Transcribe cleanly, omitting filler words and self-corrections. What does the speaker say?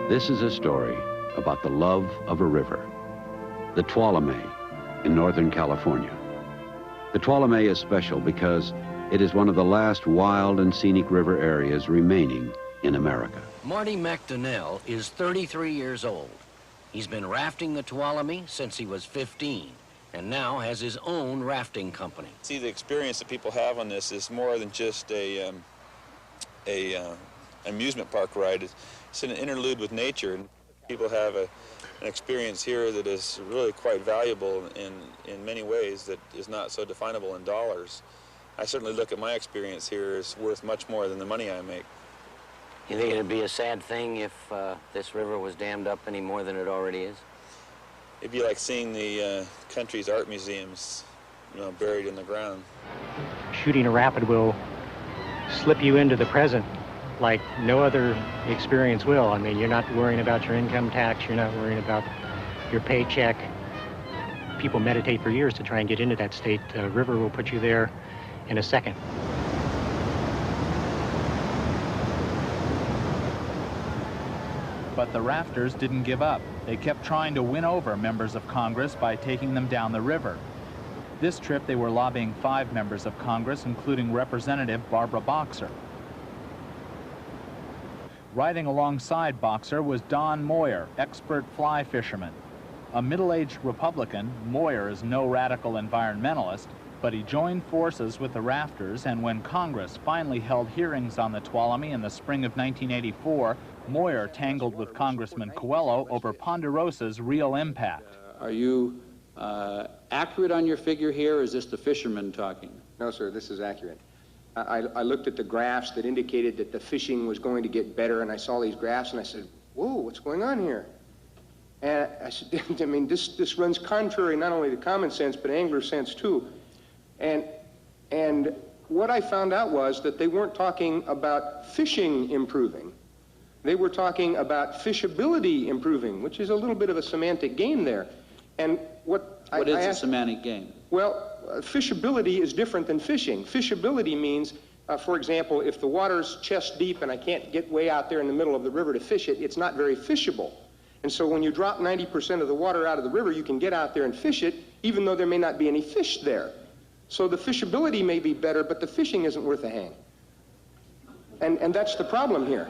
This is a story about the love of a river, the Tuolumne in Northern California. The Tuolumne is special because it is one of the last wild and scenic river areas remaining in America. Marty McDonnell is 33 years old. He's been rafting the Tuolumne since he was 15, and now has his own rafting company. See, the experience that people have on this is more than just a amusement park ride. It's an interlude with nature, and people have an experience here that is really quite valuable in many ways that is not so definable in dollars. I certainly look at my experience here as worth much more than the money I make. You think it'd be a sad thing if this river was dammed up any more than it already is? It'd be like seeing the country's art museums, buried in the ground. Shooting a rapid will slip you into the present like no other experience will. I mean, you're not worrying about your income tax, you're not worrying about your paycheck. People meditate for years to try and get into that state. A river will put you there in a second. But the rafters didn't give up. They kept trying to win over members of Congress by taking them down the river. This trip, they were lobbying 5 members of Congress, including Representative Barbara Boxer. Riding alongside Boxer was Don Moyer, expert fly fisherman. A middle-aged Republican, Moyer is no radical environmentalist, but he joined forces with the rafters, and when Congress finally held hearings on the Tuolumne in the spring of 1984, Moyer tangled with Congressman Coelho over Ponderosa's real impact. Are you accurate on your figure here, or is this the fisherman talking? No, sir, this is accurate. I looked at the graphs that indicated that the fishing was going to get better, and I saw these graphs, and I said, whoa, what's going on here? And I said, I mean, this runs contrary not only to common sense, but angler sense, too. And what I found out was that they weren't talking about fishing improving. They were talking about fishability improving, which is a little bit of a semantic game there. And what is a semantic game? Well, fishability is different than fishing. Fishability means, for example, if the water's chest deep and I can't get way out there in the middle of the river to fish it, it's not very fishable. And so when you drop 90% of the water out of the river, you can get out there and fish it, even though there may not be any fish there. So the fishability may be better, but the fishing isn't worth a hang. And that's the problem here.